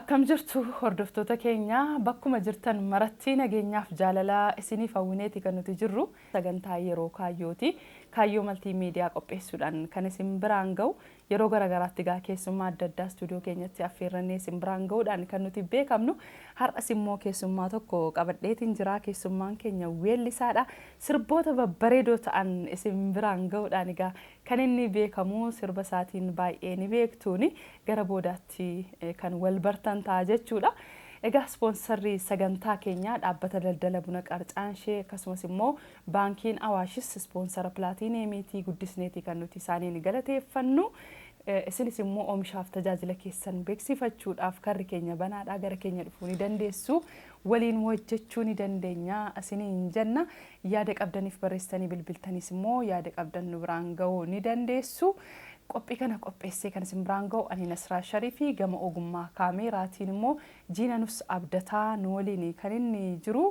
Akkam jirtu hordoftoota keenya bakkuma jirtan maratti nageenyaaf jaalalaa isiniif hawwineeti kan nuti jirru sagantaa yeroo kaayyooti kaayyoo maltiimiidiyaa qopheessuudhaan kan isin biraan ga'u yeroo garagaraatti gaa keessummaa adda addaa stuudiyoo keenyatti affeerrannee isin biraan ga'uudhaan kan nuti beekamnu har'as immoo keessummaa tokko qabadheetiin jira keessummaan keenya weellisaadha sirboota babbareedoo ta'an isin biraan ga'uudhaan egaa kan inni beekamu sirba isaatiin baay'ee ni beektuuni gara boodaatti kan wal bartan ta'a jechuudha. Egaa ispoonsarri sagantaa keenyaa dhaabbata daldala buna qarcaanshee akkasumas immoo baankiin Awaashis ispoonsara Plaatiineemiitii guddisneetii kan nuti isaaniin galateeffannu. Isinis immoo oomishaaf tajaajila keessan beeksifachuudhaaf karri keenya banaadhaa gara keenya dhufuu ni dandeessu. Waliin hojjechuu ni dandeenya isiniin jenna. Yaada qabdaniif barreessanii bilbiltanis immoo yaada qabdan nu biraan ga'uu ni dandeessu. Qophii kana qopheessee kan isin biraan ga'u ani Nasraa Shariifii gama ogummaa kaameeraatiin immoo Jiinanus Abdataa nu waliin kan inni jiru.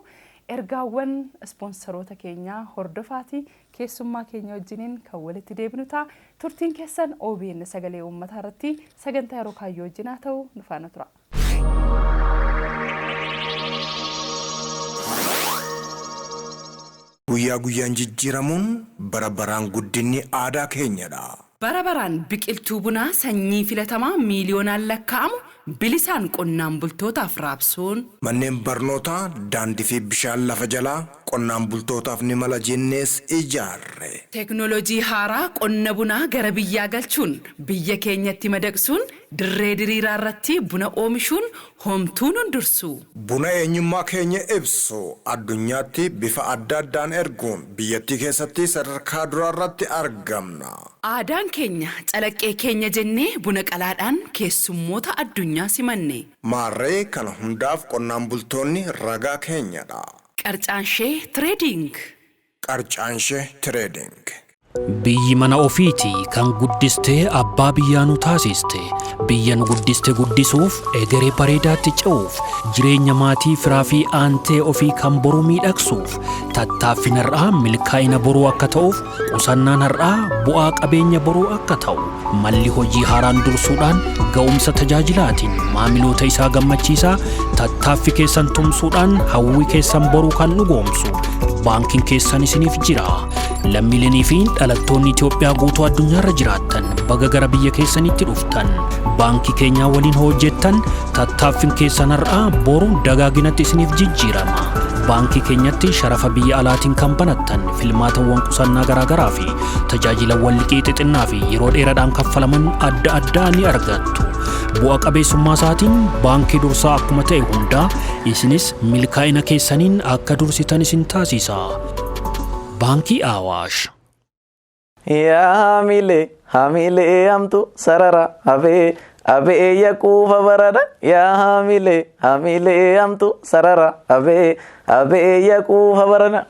Ergaawwan ispoonsaroota keenyaa hordofaati keessummaa keenya wajjiniin kan walitti deebinu ta'a. Turtiin keessan OBN sagalee uummataa irratti sagantaa yeroo kaayyoo wajjinaa ta'u nu faana tura. Guyyaa guyyaan jijjiiramuun bara baraan guddinni aadaa keenyadha. Bara baraan biqiltuu bunaa sanyii filatamaa miiliyoonaan lakkaa'amu bilisaan qonnaan bultootaaf raabsuun manneen barnootaa daandii fi bishaan lafa jalaa qonnaan bultootaaf ni mala jennees ijaarre. Teknoolojii haaraa qonna bunaa gara biyyaa galchuun biyya keenyatti madaqsuun dirree diriiraa irratti buna oomishuun homtuun hundursu. Buna eenyummaa keenya ibsu addunyaatti bifa adda addaan erguun biyyattii keessatti sadarkaa duraa irratti argamna. Aadaan keenya calaqqee keenya jennee buna qalaadhaan keessummoota addunyaa simanne. Maarree kana hundaaf qonnaan bultoonni ragaa keenyadha. Qarcaanshee Trading. Qarcaanshee Trading. Biyyi mana ofiiti kan guddistee abbaa biyyaa nu taasiste biyya nu guddiste guddisuuf egeree bareedaatti ce'uuf jireenya maatii firaa fi aantee ofii kan boruu miidhagsuuf tattaaffin har'aa milkaa'ina boruu akka ta'uuf qusannaan har'aa bu'aa qabeenya boruu akka ta'u malli hojii haaraan dursuudhaan ga'umsa tajaajilaatiin maamiloota isaa gammachiisaa tattaaffi keessan tumsuudhaan hawwii keessan boruu kan dhugoomsu baankiin keessan isiniif jira. Lammiilee fi dhalattoonni Itoophiyaa guutuu addunyaarra jiraattan baga gara biyya keessanitti dhuftan baankii keenyaa waliin hojjettan tattaaffin keessan har'aa boru dagaaginatti isiniif jijjiirama. Baankii keenyatti sharafa biyya alaatiin kan banattan filmaatawwan qusannaa garaagaraa fi tajaajilawwan liqii xixinnaa fi yeroo dheeraadhaan kaffalaman adda addaa ni argattu. Bu'a qabeessummaa isaatiin baankii dursaa akkuma ta'e hundaa isinis milkaa'ina keessaniin akka dursitan isin taasisa. Banki Awaash. Yaa hamilee amtu sarara abee yaquufa barada yaa hamilee amtu sarara abee yaquufa barada.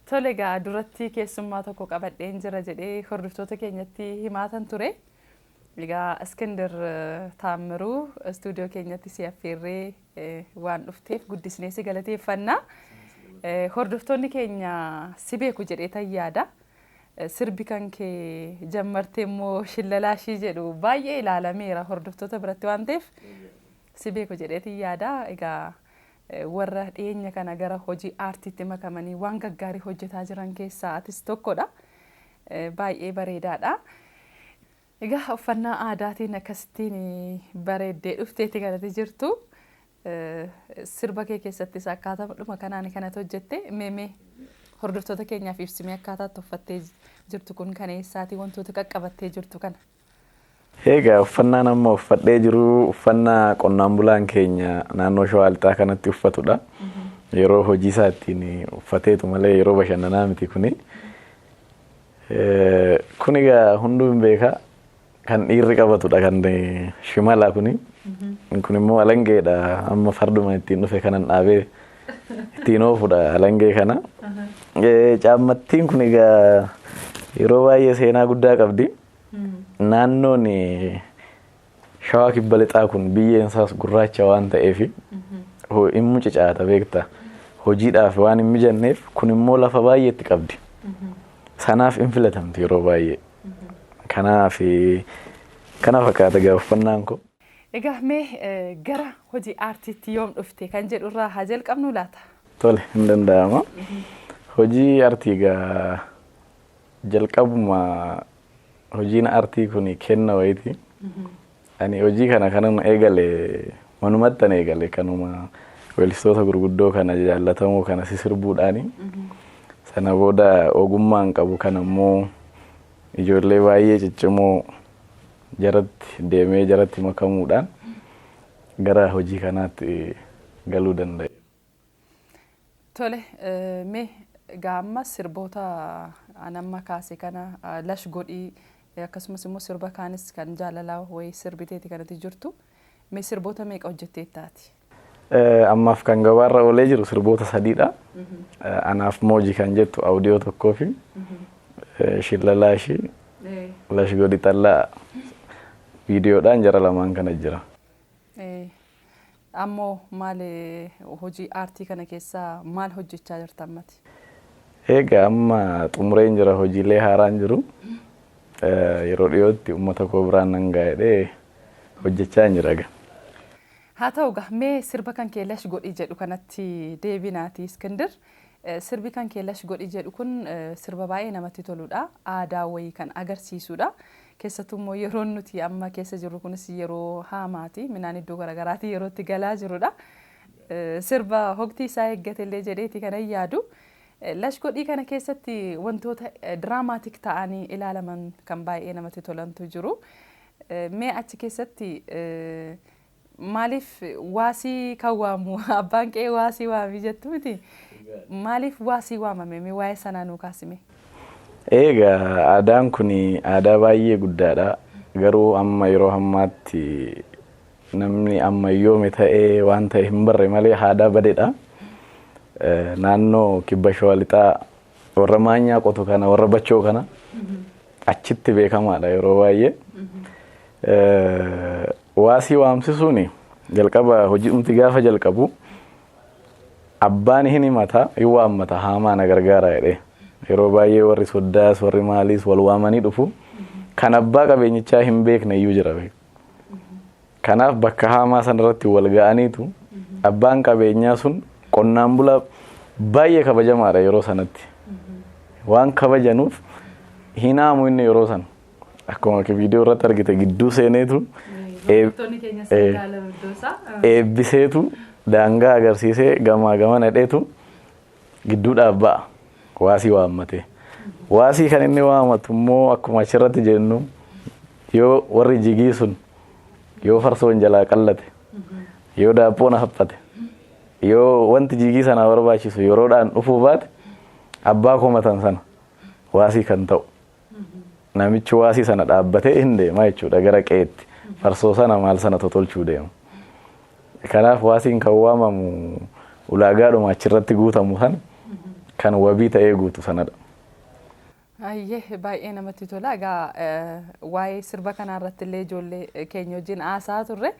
Tole egaa duratti keessummaa tokko qabadheen jira jedhee hordoftoota keenyatti himaatan ture. Egaa Iskindar Taammiruu stuudiyoo keenyatti si affeerree waan dhufteef guddisnee si galateeffanna. Hordoftoonni keenya si beeku jedhee tayyaada. Sirbi kan kee jammartee immoo shillalaashii jedhu baay'ee ilaalameera hordoftoota biratti waan ta'eef si beeku jedhee tayyaada. Egaa warra dhiyeenya kana gara hojii aartiitti makamanii waan gaggaarii hojjetaa jiran keessaa atis tokkodha. Baay'ee bareedaadha. Egaa uffannaa aadaatiin akkasittiin bareeddee dhufteetti kanatti jirtu. Sirba kee keessattis akkaataa dhuma kanaan kanatti hojjette meemee hordoftoota keenyaaf ibsimee akkaataatti uffattee jirtu kun kan eessaati wantoota qaqqabattee jirtu kana? Egaa uffannaan amma uffadhee jiru uffannaa qonnaan bulaan keenya naannoo Shawaa Lixaa kanatti uffatudha. Yeroo hojii isaattiin uffateetu malee yeroo bashannanaa miti kuni. Kun egaa hunduu hin beeka kan dhiirri qabatudha kan shimala kuni. Kun immoo alangeedha amma farduma ittiin dhufe kanan dhaabee ittiin oofudha alangee kana. Caammattiin kun egaa yeroo baay'ee seenaa guddaa qabdi. Naannoon Shawaa Kibba Lixaa kun biyyeen isaas gurraacha waan ta'eef hin mucucaata beekta. Hojiidhaaf waan hin mijanneef kun immoo lafa baay'eetti qabdi. Sanaaf hin filatamti yeroo baay'ee. Kanaaf kana fakkaata egaa uffannaan kun. Egaa mee gara hojii aartiitti yoom dhufte kan jedhu irraa haa jalqabnu laata? Tole hin danda'ama. Hojii aartii egaa jalqabuma hojiin aartii kun kenna wayiiti. Ani hojii kana kanan eegale manumattan eegale kanuma weellistoota gurguddoo kana jaallatamoo kana sisirbuudhaani. Sana booda ogummaan qabu kan ammoo ijoollee baay'ee ciccimoo jaratti deemee jaratti makamuudhaan gara hojii kanaatti galuu danda'e. Tole mee gaamma sirboota anamma kaase kana lash godhii akkasumas immoo sirba kaanis kan jaalalaa wayii sirbiteeti kanatti jirtu mee sirboota meeqa hojjetteettaati? Ammaaf kan gabaarra oolee jiru sirboota sadiidha. Anaaf moojii kan jettu audiyoo tokkoo fi shillalaa ishii lash godhi xallaa viidiyoodhaan jara lamaan kana jira. Ammoo maal hojii aartii kana keessaa maal hojjechaa jirta ammati? Egaa amma xumureen jira hojiilee haaraan jiru. Yeroo dhiyootti uummata koo biraan nan gaa'edhee hojjechaa hin jira. Haa ta'u mee sirba kan kee lash godhi jedhu kanatti deebinaati Iskindir. Sirbi kan kee lash godhi jedhu kun sirba baay'ee namatti toludha. Aadaa wayii kan agarsiisudha. Keessattuu immoo yeroo nuti amma keessa jirru kunis yeroo haamaati. Midhaan iddoo garaagaraatti yeroo itti galaa jirudha. Sirba hogtii isaa eeggatee jedheeti kanan yaadu. Lash godhii kana keessatti wantoota diraamaatik ta'anii ilaalaman kan baay'ee namatti tolantu jiru. Mee achi keessatti maaliif waasii kan waamu abbaan qe'ee waasii waami jettu miti? Maaliif waasii waamame mee waa'ee sanaa nuu kaasime? Egaa aadaan kun aadaa baay'ee guddaadha. Garuu amma yeroo ammaatti namni ammayyoome ta'ee waan ta'e hin barre malee aadaa badeedha. Naannoo kibba shawaa lixaa warra maanyaa qotu kana warra bachoo kana achitti beekamaadha yeroo baay'ee. Waasii waamsisuun jalqaba hojiitti gaafa jalqabu abbaan hin himata hin waammata haamaa na gargaara jedhee yeroo baay'ee warri soddaas warri maaliis wal waamanii dhufu kan abbaa qabeenyichaa hin beekne iyyuu jira. Kanaaf bakka haamaa sanarratti wal ga'aniitu abbaan qabeenyaa sun qonnaan bulaa baay'ee kabajamaadha yeroo sanatti. Waan kabajanuuf hinaamu inni yeroo sana. Akkuma viidiyoo irratti argite gidduu seeneetu eebbiseetu daangaa agarsiisee gamaa gama nadheetu gidduudhaaf ba'a waasii waammate. Waasii kan inni waammatu immoo akkuma achirratti jennu yoo warri jigii sun yoo farsoon jalaa qallate yoo daabboon haphate yoo wanti jigii sana barbaachisu yeroodhaan dhufuu baate abbaa komatan sana waasii kan ta'u. Namichi waasii sana dhaabbatee hin deema jechuudha gara qe'eetti farsoo sana maal sana totolchuu deema. Kanaaf waasiin kan waamamu ulaagaadhuma achirratti guutamu sana kan wabii ta'ee guutu sanadha. Ayyee baay'ee namatti tola. Egaa waa'ee sirba kanarratti illee ijoollee keenya wajjin haasaa turre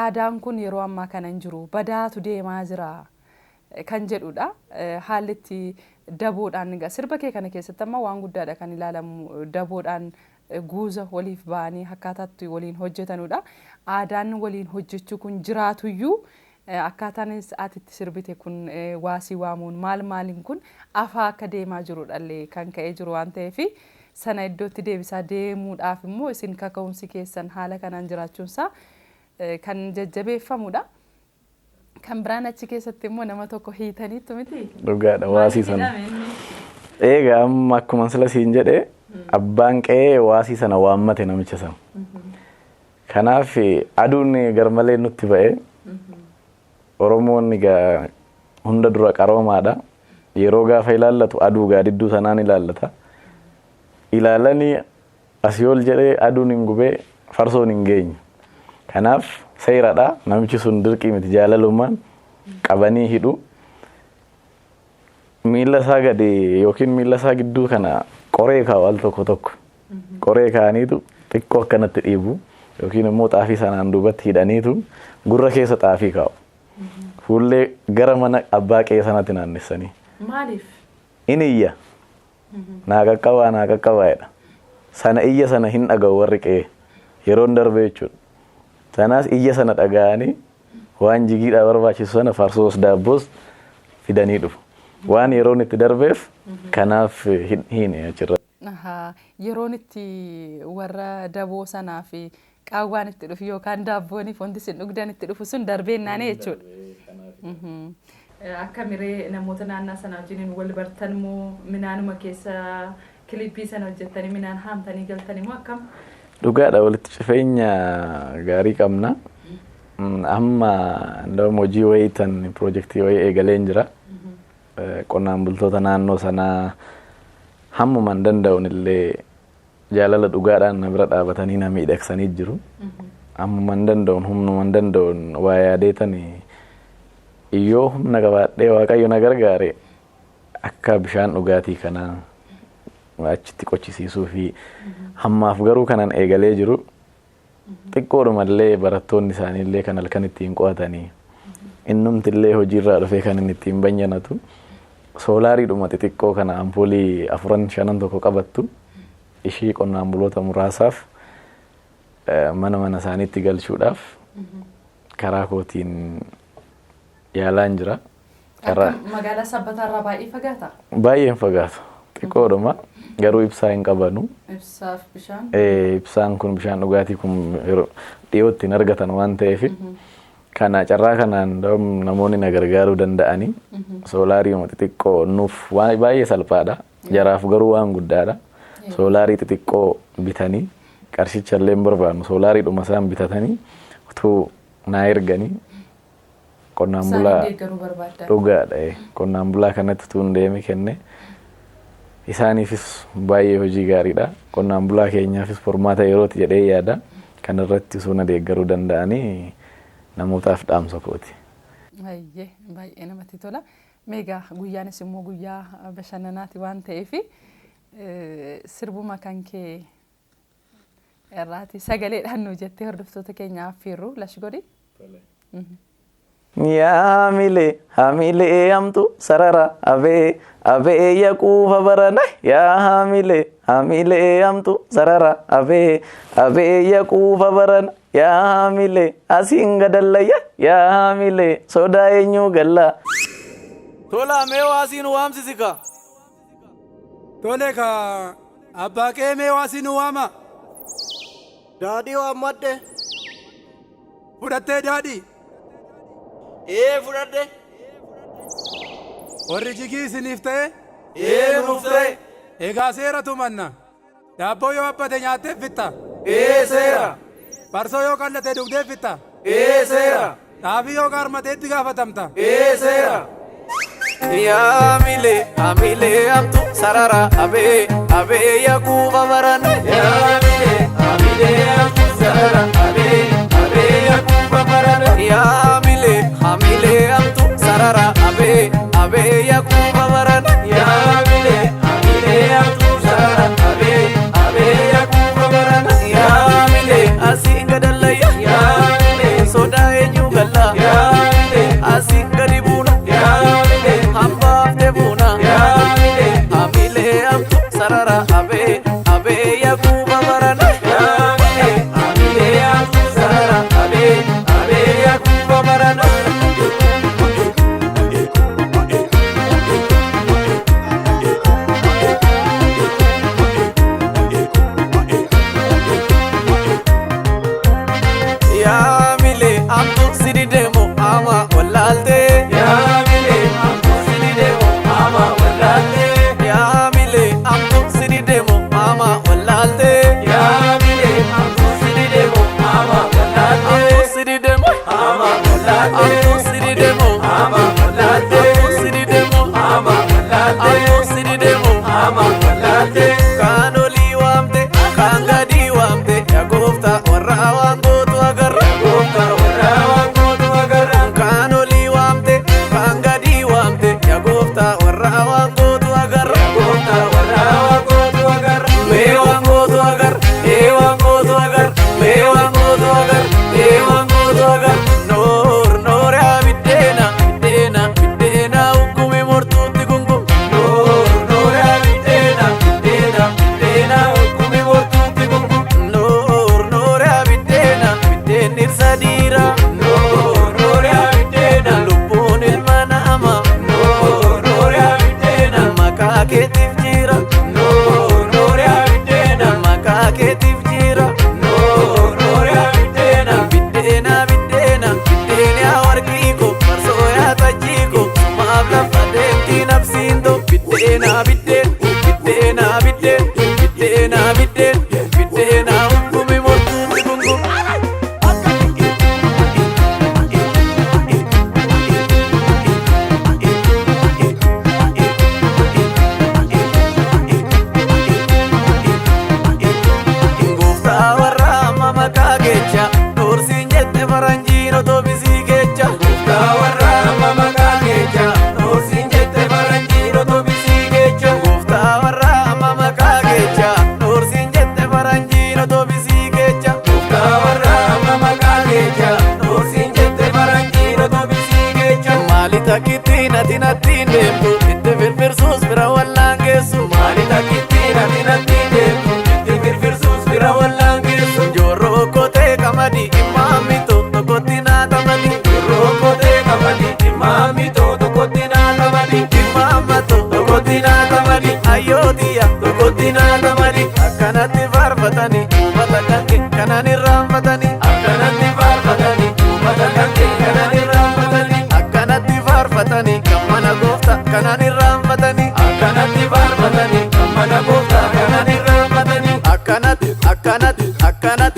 aadaan kun yeroo ammaa kana hin jiru badaatu deemaa jira kan jedhudha. Haalli itti daboodhaan sirba kee kana keessatti amma waan guddaadha kan ilaalamu daboodhaan guuza waliif ba'anii akkaataatti waliin hojjetanudha. Aadaan waliin hojjechuu kun jiraatuyyuu akkaataan atitti sirbite kun waasii waamuun maaliin kun afaa akka deemaa jirudhallee kan ka'ee jiru waan ta'eef sana iddootti deebisaa deemuudhaaf immoo isin kaka'umsi keessan haala kanaan jiraachuunsaa kan jajjabeeffamudha. Kan biraan achi keessatti immoo nama tokko hiitaniitu miti? Dhugaadha waasii sana. Egaa amma akkuma sila siin jedhee abbaan qe'ee waasii sana waammate namicha sana. Kanaaf aduun garmalee nutti ba'ee Oromoon egaa hunda dura qaroomaadha. Yeroo gaafa ilaallatu aduu gaadidduu sanaan ilaallata. Ilaalanii asii ol jedhee aduun hin gubee farsoon hin geenye. Kanaaf seeradha namichi sun dirqii miti jaalalummaan qabanii hidhu. Miila isaa gadi yookiin miila isaa gidduu kana qoree kaa'u al tokko tokko. Qoree kaa'aniitu xiqqoo akkanatti dhiibu yookiin immoo xaafii sanaan duubatti hidhaniitu gurra keessa xaafii kaa'u. Fuullee gara mana abbaa qe'ee sanatti naannessanii. Maaliif? Inni iyya. Naa qaqqabaa jedha. Sana iyya sana hin dhaga'u warri qe'ee yeroon darbe jechuudha. Sanas iyya sana dhaga'anii waan jigiidhaa barbaachisu sana farsoos daabboos fidanii dhufu. Waan yeroon itti darbeef kanaaf hiine achirra. Yeroon itti warra daboo sanaa fi qaawwaan itti dhufu yookaan daabboon wanti isin dhugdan itti dhufu sun darbeennaanii jechuudha. Akka miree namoota naannaa sanaa wajjin wal bartan moo minaanuma keessa kilippii sana hojjettanii minaan haamtanii galtanii moo akkam? Dhugaadha walitti cufeenya gaarii qabna. Amma ndoo hojii wayii tan piroojeektii wayii eegaleen jira. Qonnaan bultoota naannoo sanaa hammuman danda'uun illee jaalala dhugaadhaan na bira dhaabatanii na miidhagsanii jiru. Hammuman danda'uun humnuman danda'uun waa yaadeetanii iyyoo humna qabaadhee waaqayyo na gargaare akka bishaan dhugaatii kanaa achitti qochisiisuu fi hammaaf garuu kanan eegalee jiru. Xiqqoodhumallee barattoonni isaaniillee kan halkan ittiin qo'atanii innumtillee hojiirraa dhufee kan inni ittiin banyanatu soolaariidhuma xixiqqoo kana ampoolii 4-5 tokko qabattu ishii qonnaan buloota muraasaaf mana isaaniitti galchuudhaaf karaa kootiin yaalaan jira. Magaalaa Sabbataarraa baay'ee fagaata? Baay'een fagaatu. Xiqqoodhuma garuu ibsaa hin qabanu. Ibsaaf bishaan? Ibsaan kun bishaan dhugaatii kun dhiyootti hin argatan waan ta'eef kana carraa kanaan namoonni na gargaaruu danda'anii soolaariidhuma xixiqqoo nuuf baay'ee salphaadha. Jaraaf garuu waan guddaadha. Soolaarii xixiqqoo bitanii qarshicha illee hin barbaannu soolaariidhuma isaan bitatanii utuu naa erganii qonnaan bulaa dhugaadha. Qonnaan bulaa kanatti utuu hin deeme kenne isaaniifis baay'ee hojii gaariidha. Qonnaan bulaa keenyaafis formaata yerooti jedhee yaada. Kan irratti osoo na deeggaruu danda'anii namootaaf dhaamsa kooti. Baay'ee namatti tola. Meegaa guyyaanis immoo guyyaa bashannanaati waan ta'eef sirbuma kan kee irraati sagaleedhaan nu jettee hordoftoota keenyaaf fiirru lashi godhi. Yaa hamilee amtu sarara abee yaquufa barana yaa hamilee amtu sarara abee yaquufa barana yaa hamilee asiin gadallayya yaa hamilee sodaa eenyuu galla. Tola mee waasiin waamsisika. Tole ka abbaa kee mee waasiin waama. Daadhii waammadhe. Fudhattee daadhii. Fudhadhe. Warri jigii isiniif ta'e? Nuuf ta'e. Egaa seera tumanna. Daabboo yoo abbate nyaattee fitta? Seera. Barsoo yoo qallatee dugdee fitta? Seera. Xaafii yoo qaarmatee itti gaafatamta? Seera. Yaa hamilee amtu sarara abee yaquufa baran. Yaa hamilee amtu sarara abee yaquufa baran. Yaa hamilee amtu sarara abee yaquufa baran. Yaa hamilee amtu sarara abee yaquufa baran. Yaa hamilee asiin gadallayya. Yaa hamilee sodaa eenyuu galla. Yaa hamilee asiin gadi buuna. Yaa hamilee hambaaf deemuuna. Yaa hamilee amtu sarara abee yaquufa baran. Yaa hamilee amtu sarara abee yaquufa baran. Noor biddeen hangumi mortuutti gungum. Gooftaa warra amma maqaa kecha doorsiin jette faranjiin otoo bisii kecha. Gooftaa warra amma maqaa kecha doorsiin jette faranjiin otoo bisii kecha. Gooftaa warra amma maqaa kecha doorsiin jette faranjiin otoo bisii kecha. Gooftaa warra amma maqaa kecha doorsiin jette faranjiin otoo bisii kecha. Maali takkittiin ati nattiin deemtu itti firfirsuus bira wallaan geessu. Maali takkittiin ati nattiin deemtu itti firfirsuus bira wallaan geessu. Joorroo kotee qamadii imaamito tokkotti naa taphati. Joorroo kotee qamadii imaamito tokkotti naa taphati. Imaamato tokkotti naa taphati. Ayyootiya tokkotti naa taphati. Akkanatti faarfatanii uummata kanke kanan irraanfatanii. Akkanatti faarfatanii uummata kanke kanan irraanfatanii. Akkanatti faarfatanii kan mana gooftaa kanan irraanfatanii. Akkanatti faarfatanii kan mana gooftaa kanan irraanfatanii. Akkanatti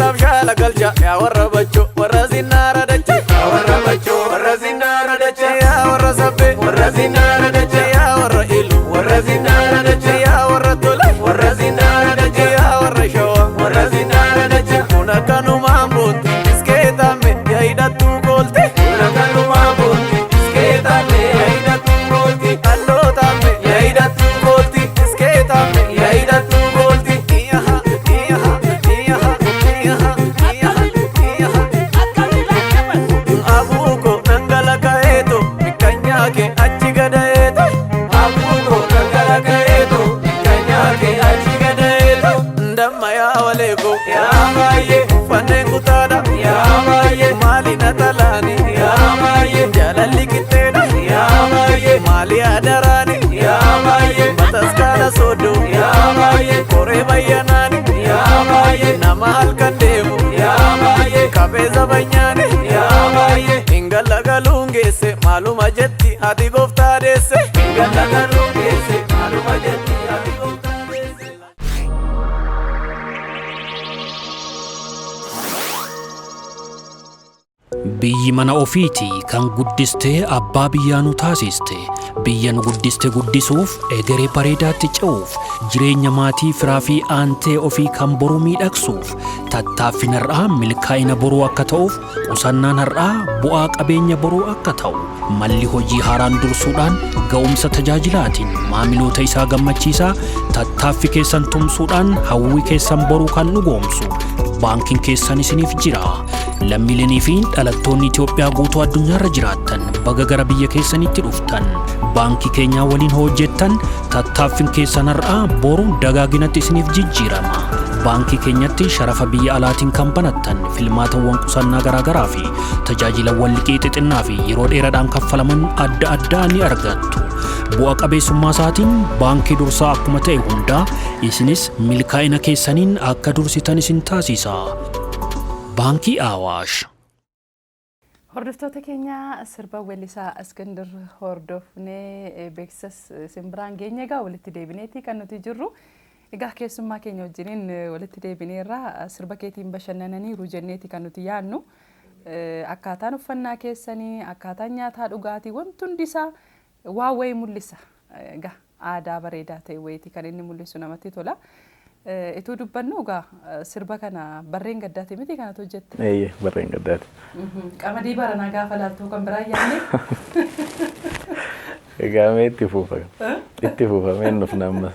abshaala galcha yaa warra bachoo warra zinnaara dacha. Yaa warra bachoo warra zinnaara dacha. Yaa warra sabbee warra zinnaara dacha. Yaa warra ilu warra zinnaara dacha. Yaa warra tola warra zinnaara dacha. Yaa warra shawaa warra zinnaara dacha. Kun akkanumaan boonti iskeetamme yaa hidhattuu goolte. Kun akkanumaan boonti iskeetamme yaa hidhattuu goolti. Dhallootamme yaa hidhattuu goolti. Iskeetamme yaa hidhattuu goolti. Abuuko dhangalaka'eeto mikkanyaake achi gada'eeto. Abuuko dhangalaka'eeto mikkanyaake achi gada'eeto. Ndamma yaa waleeko yaa baay'ee uffanneen kutaadha yaa baay'ee maali na talaani yaa baay'ee jaalalli qixxeedha yaa baay'ee maali adaraani yaa baay'ee bataskaana soodoo yaa baay'ee koree bayyanaani yaa baay'ee nama halkan deemu yaa baay'ee kabeessa banyaani yaa baay'ee hingalagaluun geesse maaluma jetti ati gooftaa deesse. Hingalagaluun geesse maaluma jetti ati gooftaa deesse. Biyyi mana ofiiti kan guddistee abbaa biyyaa nu taasiste. Biyya nu guddiste guddisuuf egeree bareedaatti ce'uuf jireenya maatii firaa fi aantee ofii kan boruu miidhagsuuf tattaaffin har'aa milkaa'ina boruu akka ta'uuf qusannaan har'aa bu'aa qabeenya boruu akka ta'u malli hojii haaraan dursuudhaan ga'umsa tajaajilaatiin maamiloota isaa gammachiisaa tattaaffii keessan tumsuudhaan hawwii keessan boruu kan dhugoomsu baankiin keessan isiniif jira. Lammiilee fi dhalattoonni Itoophiyaa guutuu addunyaarra jiraattan baga gara biyya keessanitti dhuftan baankii keenyaa waliin hojjettan tattaaffiin keessan har'aa boru dagaaginatti isiniif jijjiirama. Baankii keenyatti sharafa biyya alaatiin kan banattan filmaatawwan qusannaa garaagaraa fi tajaajilawwan liqii xixinnaa fi yeroo dheeraadhaan kaffalaman adda addaa ni argattu. Bu'a qabeessummaa isaatiin baankii dursaa akkuma ta'e hundaa isinis milkaa'ina keessaniin akka dursitan isin taasisa. Baankii Awaash. Hordoftoota keenya sirba weellisaa Askandir hordofnee beeksisa simbiraan geenye egaa walitti deebineeti kan nuti jirru. Egaa keessummaa keenya wajjiniin walitti deebineerraa sirba keetiin bashannananiiru jenneeti kan nuti yaadnu. Akkaataan uffannaa keessanii, akkaataan nyaataa dhugaatii wanti hundisaa waa wayii mul'isa. Egaa aadaa bareedaa ta'e wayiiti kan inni mul'isu namatti tola. Ituu dubbannu egaa sirba kana barreen gaddaati miti kanatu hojjette? Eeyyee barreen gaddaati. Qamadii baranaa gaafa laaltuu kan biraa yaadne? Egaa mee itti fuufa? Itti fuufa mee nufna ammas.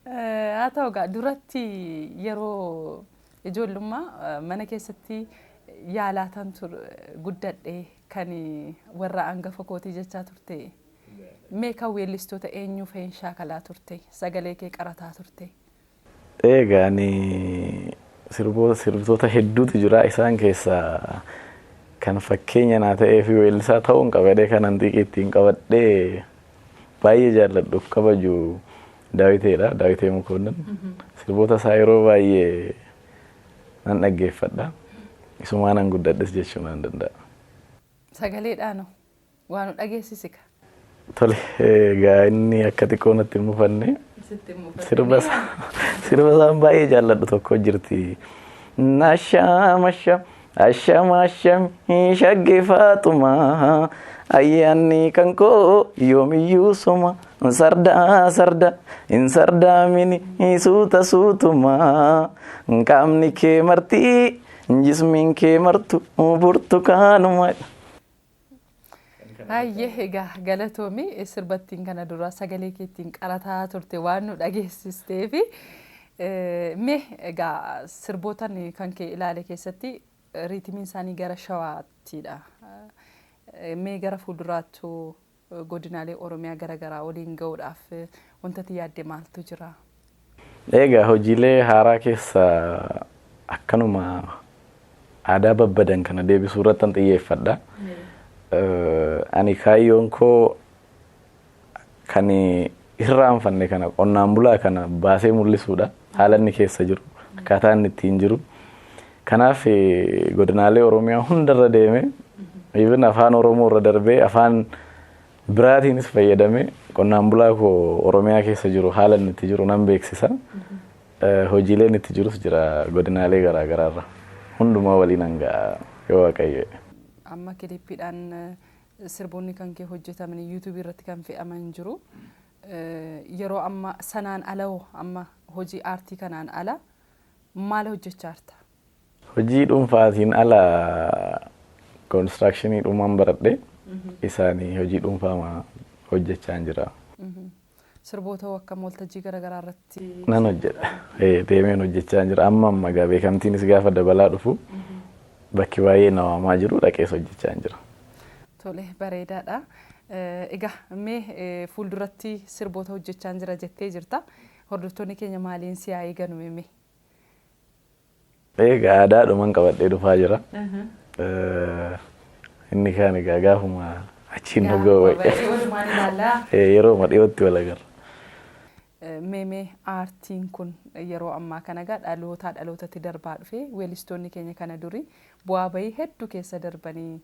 Haa ta'u egaa duratti yeroo ijoollummaa mana keessatti yaalaatan guddadhee kan warra hangafa kootii jechaa turte. Mee kan weellistoota eenyu fa'een shaakalaa turte? Sagalee kee qarataa turte? Egaa ani sirboota hedduutu jira isaan keessaa kan fakkeenya naa ta'ee fi weellisaa ta'uun qabadee kanan xiqqeettiin qabadhee baay'ee jaalladhu kabaju Daawiteedha. Daawitee Mukoonnan sirboota isaa yeroo baay'ee nan dhaggeeffadha. Isumaanan guddadhes jechuu nan danda'a. Sagaleedhaan waan dhageessisika? Tole egaa inni akka xiqqoo natti hin mufanne sirba isaan baay'ee jaalladhu tokko jirti. Asham asham asham asham shaggeeffatuma ayyaanni kan koo yoomiyyuu soma sarda sarda hin sardaamini suuta suutuma qaamni kee martii jismiin kee martu burtukaanuma. Ayyee egaa galatoomi sirbattiin kana dura sagalee keettiin qarataa turte waan nu dhageessistee fi mee egaa sirbootan kan kee ilaale keessatti riitimiin isaanii gara shawaattiidha. Mee gara fuulduraattu godinaalee Oromiyaa garaagaraa waliin ga'uudhaaf wantati yaadde maaltu jira? Egaa hojiilee haaraa keessa akkanuma aadaa babbadan kana deebisuu irratti xiyyeeffadha. Ani kaayyoon koo kan irraanfanne kana qonnaan bulaa kana baasee mul'isuudha. Haala inni keessa jiru, akkaataa inni ittiin jiru. Kanaaf godinaalee Oromiyaa hundarra deeme even afaan Oromoo irra darbee afaan biraatiinis fayyadame qonnaan bulaa koo Oromiyaa keessa jiru haala inni itti jiru nan beeksisa. Hojiileen itti jirus jira godinaalee garaagaraarra. Hundumaa waliin hanga yoo waaqayyo. Amma kilippiidhaan sirboonni kan kee hojjetaman YouTube irratti kan fe'aman jiru. Yeroo amma sanaan alaa amma hojii aartii kanaan ala maal hojjechaa jirta? Hojii dhuunfaatiin ala constructionii dhumaan baradhe isaanii hojii dhuunfaa hojjechaa jira. Sirboota akkam waltajjii garaagaraa irratti nan hojjedha. Deemeen hojjechaa jira. Amma gaa beekamtiinis gaafa dabalaa dhufu bakki baay'ee nawamaa jiru dhaqees hojjechaa jira. Tole bareedaadha. Egaa mee fuulduratti sirboota hojjechaa jira jettee jirta. Hordoftoonni keenya maaliin si haa eeganu mee? Egaa aadaadhumaan qabadhee dhufaa jira. Inni kaan egaa gaafuma achiin dhugoo yeroo dhiyootti wal agarra. Mee aartiin kun yeroo ammaa kana egaa dhalootatti darbaa dhufee weellistoonni keenya kana durii bu'aa bahii hedduu keessa darbanii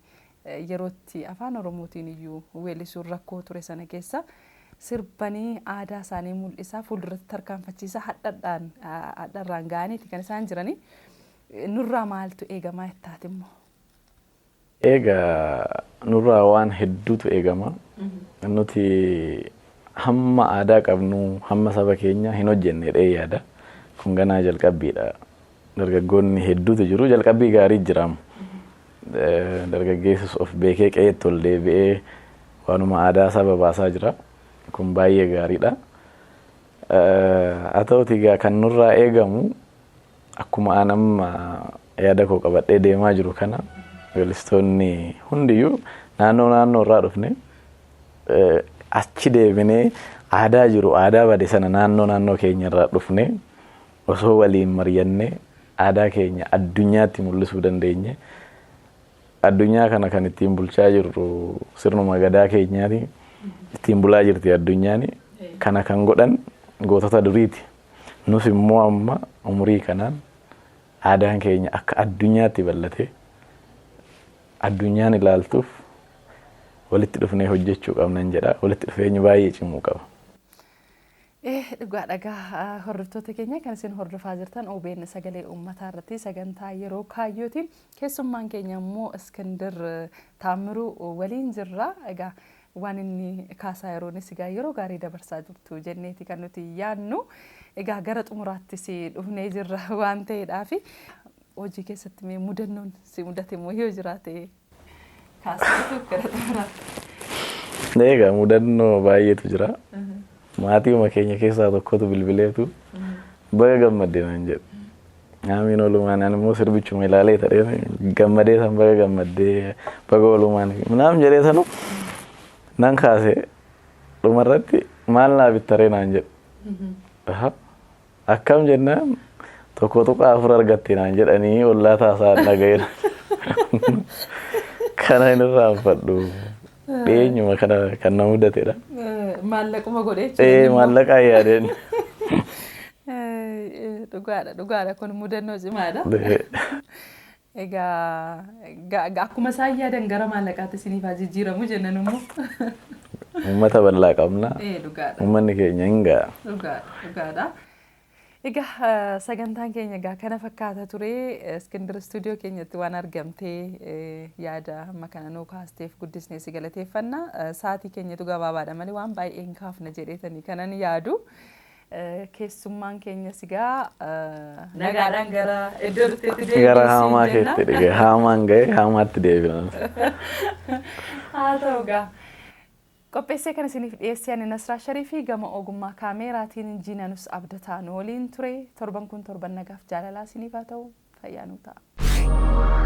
yerootti afaan Oromootiin iyyuu weellisuun rakkoo ture sana keessa sirbanii aadaa isaanii mul'isaa fuulduratti tarkaanfachiisaa hadharraan ga'aniiti kan isaan jiranii. Nurraa maaltu eegamaa jettaati immoo? Egaa nurraa waan hedduutu eegama. Nuti hamma aadaa qabnu hamma saba keenya hin hojjennee yaada. Kun ganaa jalqabbiidha. Dargaggoonni hedduutu jiru. Jalqabbii gaarii jiraam. Dargaggeessus of beekee qe'eetti ol deebi'ee waanuma aadaa saba baasaa jira. Kun baay'ee gaariidha. Haa ta'uutii egaa kan nurraa eegamu akkuma anamma yaada koo qabadhee deemaa jiru kana weellistoonni hundiyyuu naannoo irraa dhufne achi deebinee aadaa jiru aadaa bade sana naannoo keenya irraa dhufne osoo waliin mari'annee aadaa keenya addunyaatti mul'isuu dandeenye addunyaa kana kan ittiin bulchaa jirru sirnuma gadaa keenyaati ittiin bulaa jirti addunyaan kana kan godhan gootota duriiti. Nus immoo amma umurii kanaan aadaan keenya akka addunyaatti bal'ate addunyaan ilaaltuuf walitti dhufnee hojjechuu qabnan jedha. Walitti dhufeenyi baay'ee cimuu qaba. Dhugaadha. Hordoftoota keenya kan isin hordofaa jirtan OBN sagalee uummataa irratti sagantaa yeroo kaayyootiin keessummaan keenya immoo Iskandar Taamiruu waliin jirra. Egaa waan inni kaasaa yeroonis egaa yeroo gaarii dabarsaa jirtu jenneeti kan nuti yaadnu. Egaa gara xumuraatti si dhufnee jirra waan ta'eedhaaf hojii keessatti mee mudannoon si mudate moo yoo jiraate kaasatu gara xumuraatti? Egaa mudannoo baay'eetu jira. Maatii keenya keessaa tokkotu bilbileetu baga gammadde naan jedhe. Aamiin oolumaan ani immoo sirbichuma ilaalee ta'ee gammadee san baga gammaddee baga oolumaan naam jedhee sanu nan kaasee dhumarratti maal naa bittaree naan jedhe. Akkam jennaan tokko tuqaa afur argatte naan jedhanii ollaa taasaa dhaga'eera. Kana hin irraanfadhu. Dhiyeenyuma kana kan na mudatedha. Maallaquma godhee jechuudha. Maallaqaa yaadeen. Dhugaadha kun mudannoo cimaadha. Egaa akkuma isaan yaadan gara maallaqaatti isiniif haa jijjiiramu jennan immoo. Uummata bal'aa qabna. Dhugaadha. Uummanni keenya hin ga'a. Dhugaadha. Egaa sagantaan keenya egaa kana fakkaata ture. Iskindar istuudiyoo keenyatti waan argamtee yaada amma kana nuu kaasteef guddisnee si galateeffanna. Sa'aatii keenyatu gabaabaadha malee waan baay'ee hin kaafna jedheetanii kanan yaadu. Keessummaan keenya sigaa nagaadhaan gara iddoo dhufteetti deebiin Gara haamaa keetti dhige haamaan ga'e haamaatti deebi'an. Haa ta'u gaa. Qopheessee kan isiniif dhiyeessee ani Nasraa Shariifii gama ogummaa kaameeraatiin Injiinanus Abdataan waliin ture. Torban kun torban nagaaf jaalalaa isiniif haa ta'u fayyaa nuu ta'a.